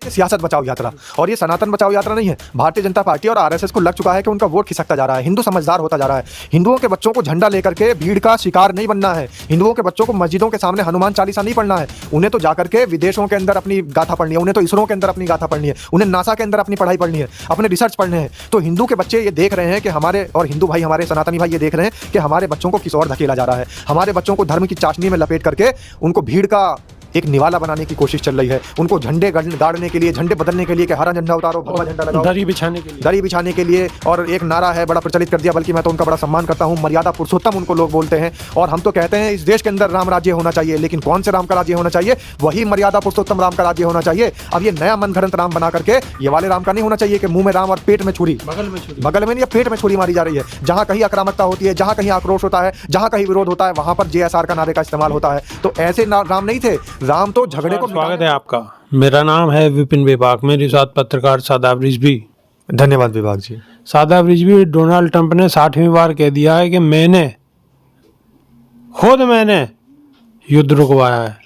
सियासत बचाओ यात्रा, और ये सनातन बचाओ यात्रा नहीं है। भारतीय जनता पार्टी और आरएसएस को लग चुका है कि उनका वोट खिसकता जा रहा है। हिंदू समझदार होता जा रहा है। हिंदुओं के बच्चों को झंडा लेकर के भीड़ का शिकार नहीं बनना है। हिंदुओं के बच्चों को मस्जिदों के सामने हनुमान चालीसा नहीं पढ़ना है। उन्हें तो जाकर के विदेशों के अंदर अपनी गाथा पढ़नी है, उन्हें तो इसरो के अंदर अपनी गाथा पढ़नी है, उन्हें नासा के अंदर अपनी पढ़ाई पढ़नी है, अपने रिसर्च पढ़ने हैं। तो हिंदू के बच्चे ये देख रहे हैं कि हमारे, और हिंदू भाई हमारे सनातनी भाई ये देख रहे हैं कि हमारे बच्चों को किस ओर धकेला जा रहा है। हमारे बच्चों को धर्म की चाशनी में लपेट करके उनको भीड़ का एक निवाला बनाने की कोशिश चल रही है। उनको झंडे गाड़ने के लिए, झंडे बदलने के लिए कि हरा झंडा उतारो, भगवा झंडा लगाओ, दरी बिछाने के लिए। और एक नारा है बड़ा प्रचलित कर दिया, बल्कि मैं तो उनका बड़ा सम्मान करता हूँ, मर्यादा पुरुषोत्तम उनको लोग बोलते हैं। और हम तो कहते हैं इस देश के अंदर राम राज्य होना चाहिए, लेकिन कौन से राम का राज्य होना चाहिए? वही मर्यादा पुरुषोत्तम राम का राज्य होना चाहिए। अब ये नया मनगढ़ंत राम बना करके, ये वाले राम का नहीं होना चाहिए कि मुंह में राम और पेट में छुरी, बगल में नहीं, पेट में छुरी मारी जा रही है। जहां कहीं आक्रामकता होती है, जहां कहीं आक्रोश होता है, जहां कहीं विरोध होता है, वहां पर JSR का नारे का इस्तेमाल होता है। तो ऐसे राम नहीं थे। राम तो झगड़े को। स्वागत है आपका। मेरा नाम है विपिन विभाग, मेरे साथ पत्रकार शादाब रिजवी। धन्यवाद विभाग जी। शादाब रिजवी, डोनाल्ड ट्रंप ने 60वीं बार कह दिया है कि मैंने युद्ध रुकवाया है।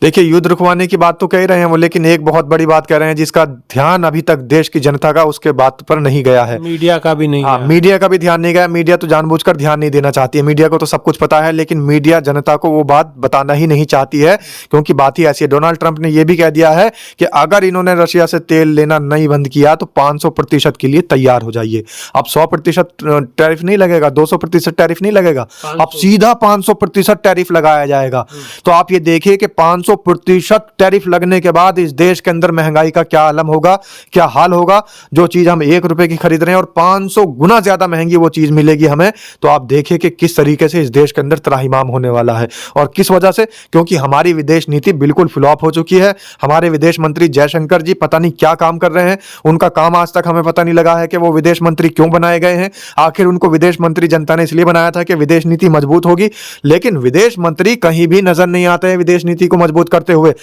देखिए, युद्ध रुकवाने की बात तो कह रहे हैं वो, लेकिन एक बहुत बड़ी बात कह रहे हैं जिसका ध्यान अभी तक देश की जनता का उसके बात पर नहीं गया है। मीडिया का भी नहीं। हाँ, मीडिया का भी ध्यान नहीं गया। मीडिया तो जानबूझकर ध्यान नहीं देना चाहती है। मीडिया को तो सब कुछ पता है, लेकिन मीडिया जनता को वो बात बताना ही नहीं चाहती है, क्योंकि बात ही ऐसी है। डोनाल्ड ट्रंप ने यह भी कह दिया है कि अगर इन्होंने रशिया से तेल लेना नहीं बंद किया तो 500% के लिए तैयार हो जाइए। अब 100% टैरिफ नहीं लगेगा, 200% टैरिफ नहीं लगेगा, अब सीधा 500% टैरिफ लगाया जाएगा। तो आप ये देखिए कि 500% टैरिफ लगने के बाद इस देश के अंदर महंगाई का क्या आलम होगा, क्या हाल होगा। जो चीज हम 1 रुपए की खरीद रहे हैं और 500 गुना ज्यादा महंगी वो चीज मिलेगी हमें। तो आप देखिए कि किस तरीके से इस देश के अंदर त्राहिमाम होने वाला है। और किस वजह से? क्योंकि हमारी विदेश नीति बिल्कुल फ्लॉप हो चुकी है। हमारे विदेश मंत्री जयशंकर जी पता नहीं क्या काम कर रहे हैं। उनका काम आज तक हमें पता नहीं लगा है कि वो विदेश मंत्री क्यों बनाए गए हैं। आखिर उनको विदेश मंत्री जनता ने इसलिए बनाया था कि विदेश नीति मजबूत होगी, लेकिन विदेश मंत्री कहीं भी नजर नहीं आते हैं विदेश नीति को मजबूत करते हुए।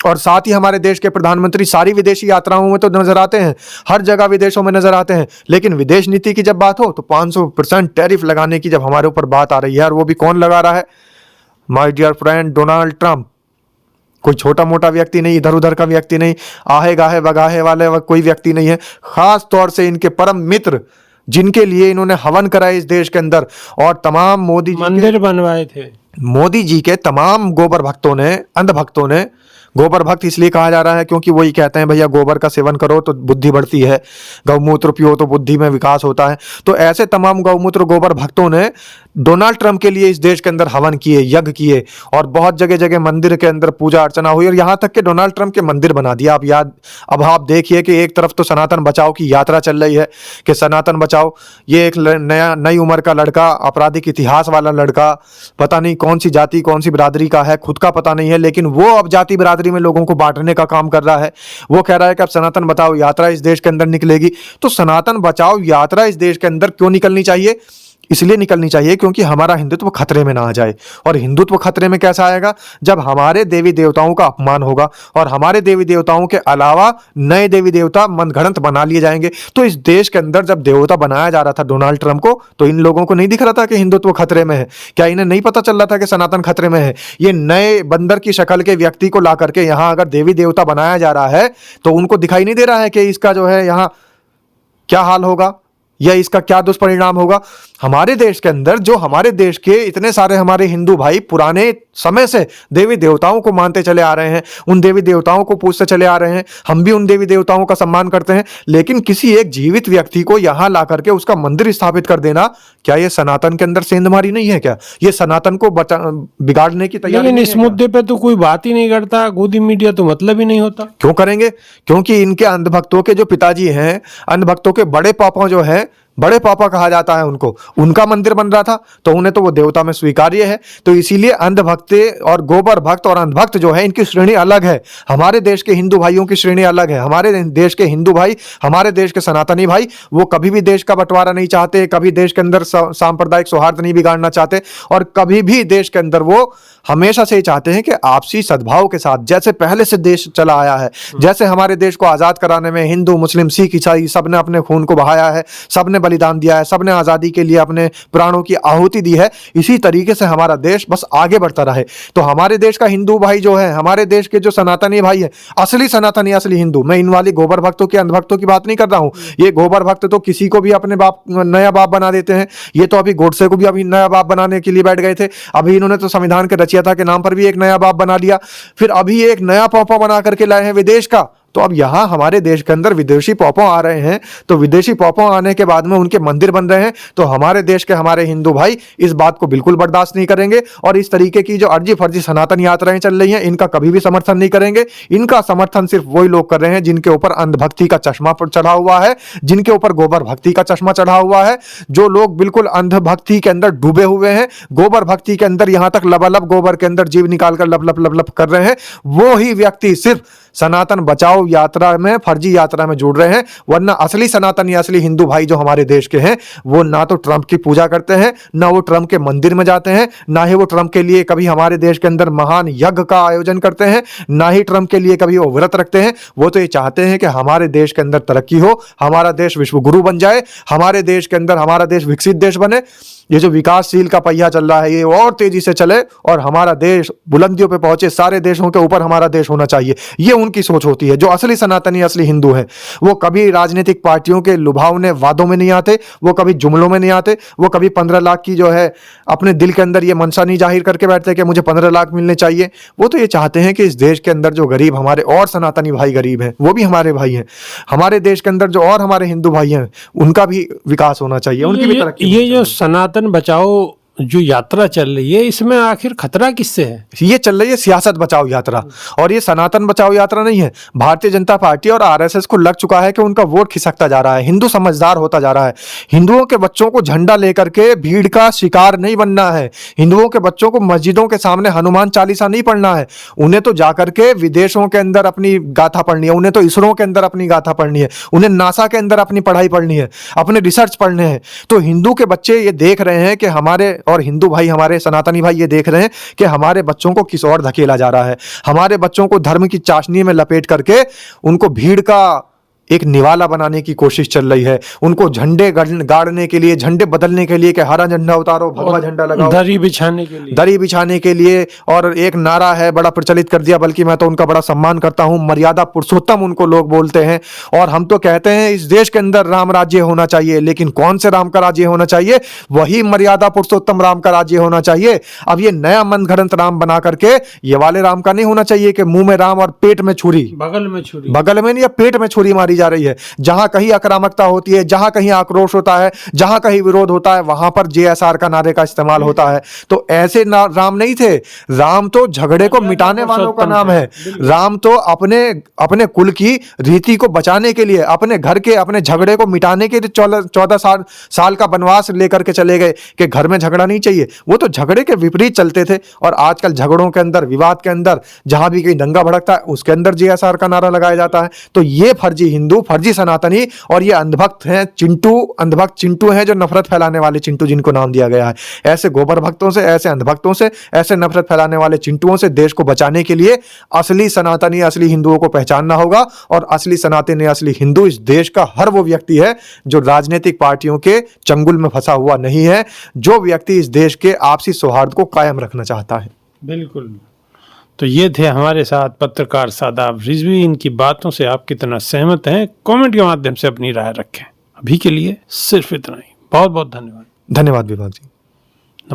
और साथ ही हमारे देश के प्रधानमंत्री सारी विदेशी यात्राओं में तो नजर आते हैं, हर जगह विदेशों में नजर आते हैं, लेकिन विदेश नीति की जब बात हो तो 500% टैरिफ लगाने की जब हमारे ऊपर बात आ रही है, और वो भी कौन लगा रहा है? My dear friend Donald Trump. कोई छोटा मोटा व्यक्ति नहीं, इधर उधर का व्यक्ति नहीं, आहे गाहे बगाहे वाले कोई व्यक्ति नहीं है। खास तौर से इनके परम मित्र, जिनके लिए इन्होंने हवन करा इस देश के अंदर, और तमाम मोदी जी मंदिर बनवाए थे। मोदी जी के तमाम गोबर भक्तों ने, अंध भक्तों ने, गोबर भक्त इसलिए कहा जा रहा है क्योंकि वही कहते हैं भैया गोबर का सेवन करो तो बुद्धि बढ़ती है, गौमूत्र पियो तो बुद्धि में विकास होता है। तो ऐसे तमाम गौमूत्र गोबर भक्तों ने डोनाल्ड ट्रंप के लिए इस देश के अंदर हवन किए, यज्ञ किए, और बहुत जगह जगह मंदिर के अंदर पूजा अर्चना हुई, और यहां तक कि डोनाल्ड ट्रंप के मंदिर बना दिया। अब आप देखिए कि एक तरफ तो सनातन बचाओ की यात्रा चल रही है कि सनातन बचाओ, ये एक नई उम्र का लड़का, आपराधिक इतिहास वाला लड़का, पता नहीं कौन सी जाति कौन सी बिरादरी का है, खुद का पता नहीं है, लेकिन वो अब जाति बिरादरी में लोगों को बांटने का काम कर रहा है। वो कह रहा है कि अब सनातन बचाओ यात्रा इस देश के अंदर निकलेगी। तो सनातन बचाओ यात्रा इस देश के अंदर क्यों निकलनी चाहिए? इसलिए निकलनी चाहिए क्योंकि हमारा हिंदुत्व खतरे में ना आ जाए। और हिंदुत्व खतरे में कैसा आएगा? जब हमारे देवी देवताओं का अपमान होगा और हमारे देवी देवताओं के अलावा नए देवी देवता मनगढ़ंत बना लिए जाएंगे। तो इस देश के अंदर जब देवता बनाया जा रहा था डोनाल्ड ट्रंप को, तो इन लोगों को नहीं दिख रहा था कि हिंदुत्व खतरे में है? क्या इन्हें नहीं पता चल रहा था कि सनातन खतरे में है? ये नए बंदर की शक्ल के व्यक्ति को ला करके यहां अगर देवी देवता बनाया जा रहा है, तो उनको दिखाई नहीं दे रहा है कि इसका जो है यहां क्या हाल होगा या इसका क्या दुष्परिणाम होगा? हमारे देश के अंदर जो हमारे देश के इतने सारे हमारे हिंदू भाई पुराने समय से देवी देवताओं को मानते चले आ रहे हैं, उन देवी देवताओं को पूजते चले आ रहे हैं, हम भी उन देवी देवताओं का सम्मान करते हैं, लेकिन किसी एक जीवित व्यक्ति को यहां ला करके उसका मंदिर स्थापित कर देना, क्या ये सनातन के अंदर सेंधमारी नहीं है? क्या ये सनातन को बिगाड़ने की तैयारी? लेकिन इस मुद्दे पे तो कोई बात ही नहीं करता, गोदी मीडिया तो मतलब ही नहीं होता। क्यों करेंगे? क्योंकि इनके अंधभक्तों के जो पिताजी हैं, अंधभक्तों के बड़े पापा जो है, बड़े पापा कहा जाता है उनको, उनका मंदिर बन रहा था, तो उन्हें तो वो देवता में स्वीकार्य है। तो इसीलिए अंधभक्त और गोबर भक्त और अंधभक्त जो है, इनकी श्रेणी अलग है। हमारे देश के हिंदू भाइयों की श्रेणी अलग है। हमारे देश के हिंदू भाई, हमारे देश के सनातनी भाई, वो कभी भी देश का बंटवारा नहीं चाहते, कभी देश के अंदर सांप्रदायिक सौहार्द नहीं बिगाड़ना चाहते, और कभी भी देश के अंदर वो हमेशा से ही चाहते हैं कि आपसी सद्भाव के साथ, जैसे पहले से देश चला आया है, जैसे हमारे देश को आज़ाद कराने में हिंदू, मुस्लिम, सिख, ईसाई सबने अपने खून को बहाया है, सबने बलिदान दिया है, सबने आज़ादी के लिए अपने प्राणों की आहुति दी है, इसी तरीके से हमारा देश बस आगे बढ़ता रहे। तो हमारे देश का हिंदू भाई जो है, हमारे देश के जो सनातनी भाई है, असली सनातनी, असली हिंदू, मैं इन वाली गोबर भक्तों के अंधभक्तों की बात नहीं कर रहा हूँ। ये गोबर भक्त तो किसी को भी अपने बाप, नया बाप बना देते हैं। ये तो अभी गोडसे को भी अभी नया बाप बनाने के लिए बैठ गए थे। अभी इन्होंने तो संविधान के रचयिता के नाम पर भी एक नया बाप बना लिया, फिर अभी एक नया पापा बना करके लाए हैं विदेश का। तो अब यहाँ हमारे देश के अंदर विदेशी पॉपों आ रहे हैं, तो विदेशी पॉपों आने के बाद में उनके मंदिर बन रहे हैं, तो हमारे देश के हमारे हिंदू भाई इस बात को बिल्कुल बर्दाश्त नहीं करेंगे और इस तरीके की जो अर्जी फर्जी सनातन यात्राएं चल रही हैं, इनका कभी भी समर्थन नहीं करेंगे। इनका समर्थन सिर्फ वही लोग कर रहे हैं जिनके ऊपर अंधभक्ति का चश्मा चढ़ा हुआ है, जिनके ऊपर गोबर भक्ति का चश्मा चढ़ा हुआ है। जो लोग बिल्कुल अंधभक्ति के अंदर डूबे हुए हैं, गोबर भक्ति के अंदर यहाँ तक लबालब गोबर के अंदर जीव निकाल कर लब लब लब लब कर रहे हैं, वो ही व्यक्ति सिर्फ सनातन बचाओ यात्रा में, फर्जी यात्रा में जुड़ रहे हैं। वरना असली सनातन या असली हिंदू भाई जो हमारे देश के हैं, वो ना तो ट्रंप की पूजा करते हैं, ना वो ट्रंप के मंदिर में जाते हैं, ना ही वो ट्रंप के लिए कभी हमारे देश के अंदर महान यज्ञ का आयोजन करते हैं, ना ही ट्रंप के लिए कभी वो व्रत रखते हैं। वो तो ये चाहते हैं कि हमारे देश के अंदर तरक्की हो, हमारा देश विश्व गुरु बन जाए, हमारे देश के अंदर हमारा देश विकसित देश बने। ये जो विकासशील का पहिया चल रहा है, ये और तेजी से चले और हमारा देश बुलंदियों पे पहुंचे, सारे देशों के ऊपर हमारा देश होना चाहिए। ये उनकी सोच होती है। जो असली सनातनी, असली हिंदू हैं, वो कभी राजनीतिक पार्टियों के लुभावने वादों में नहीं आते, वो कभी जुमलों में नहीं आते, वो कभी 15 लाख की जो है अपने दिल के अंदर ये मनसा नहीं जाहिर करके बैठते कि मुझे 15 लाख मिलने चाहिए। वो तो ये चाहते हैं कि इस देश के अंदर जो गरीब हमारे और सनातनी भाई गरीब हैं, वो भी हमारे भाई हैं। हमारे देश के अंदर जो और हमारे हिंदू भाई हैं, उनका भी विकास होना चाहिए, उनकी भी तरक्की। ये जो सनातन बचाओ जो यात्रा चल रही है, इसमें आखिर खतरा किससे है? ये चल रही है सियासत बचाओ यात्रा, और ये सनातन बचाओ यात्रा नहीं है। भारतीय जनता पार्टी और आरएसएस को लग चुका है कि उनका वोट खिसकता जा रहा है, हिंदू समझदार होता जा रहा है। हिंदुओं के बच्चों को झंडा लेकर के भीड़ का शिकार नहीं बनना है। हिंदुओं के बच्चों को मस्जिदों के सामने हनुमान चालीसा नहीं पढ़ना है। उन्हें तो जाकर के विदेशों के अंदर अपनी गाथा पढ़नी है, उन्हें तो इसरो के अंदर अपनी गाथा पढ़नी है, उन्हें नासा के अंदर अपनी पढ़ाई पढ़नी है, अपने रिसर्च पढ़ने हैं। तो हिंदू के बच्चे ये देख रहे हैं कि हमारे, और हिंदू भाई हमारे सनातनी भाई ये देख रहे हैं कि हमारे बच्चों को किस ओर धकेला जा रहा है। हमारे बच्चों को धर्म की चाशनी में लपेट करके उनको भीड़ का एक निवाला बनाने की कोशिश चल रही है। उनको झंडे गाड़ने के लिए, झंडे बदलने के लिए कि हरा झंडा उतारो, भगवा झंडा लगाओ, दरी बिछाने के लिए, और एक नारा है बड़ा प्रचलित कर दिया, बल्कि मैं तो उनका बड़ा सम्मान करता हूं, मर्यादा पुरुषोत्तम उनको लोग बोलते हैं। और हम तो कहते हैं इस देश के अंदर राम राज्य होना चाहिए, लेकिन कौन से राम का राज्य होना चाहिए? वही मर्यादा पुरुषोत्तम राम का राज्य होना चाहिए। अब ये नया मनगढ़ंत राम बना करके, ये वाले राम का नहीं होना चाहिए कि मुंह में राम और पेट में छुरी, बगल में छुरी, बगल में नहीं या पेट में छुरी मारी जा रही है। जहां कहीं आक्रामकता होती है, जहां कहीं आक्रोश होता है, जहां कहीं विरोध होता है, वहां पर जेएसआर का नारे का इस्तेमाल होता है। तो ऐसे राम नहीं थे। राम तो झगड़े को मिटाने वालों का नाम है। राम तो अपने कुल की रीति को बचाने के लिए, अपने घर के, अपने झगड़े को मिटाने के लिए 14 साल का वनवास लेकर के चले गए कि घर में झगड़ा नहीं चाहिए। वो तो झगड़े के विपरीत चलते थे। और आजकल झगड़ों के अंदर, विवाद के अंदर, जहां भी कहीं दंगा भड़कता है, उसके अंदर जेएसआर का नारा लगाया जाता है। तो ये फर्जी हिंदू, फर्जी सनातनी और ये अंधभक्त हैं, अंधभक्त चिंटू हैं, जो नफरत फैलाने वाले चिंटू जिनको नाम दिया गया है। ऐसे गोबर भक्तों से, ऐसे अंधभक्तों से, ऐसे नफरत फैलाने वाले चिंटुओं से देश को बचाने के लिए असली सनातनी, असली हिंदुओं को पहचानना होगा। और असली सनातनी, असली हिंदू इस देश का हर वो व्यक्ति है जो राजनीतिक पार्टियों के चंगुल में फंसा हुआ नहीं है, जो व्यक्ति इस देश के आपसी सौहार्द को कायम रखना चाहता है। बिल्कुल। तो ये थे हमारे साथ पत्रकार शादाब रिजवी। इनकी बातों से आप कितना सहमत हैं, कमेंट के माध्यम से अपनी राय रखें। अभी के लिए सिर्फ इतना ही। बहुत बहुत धन्यवाद। धन्यवाद विभाग जी।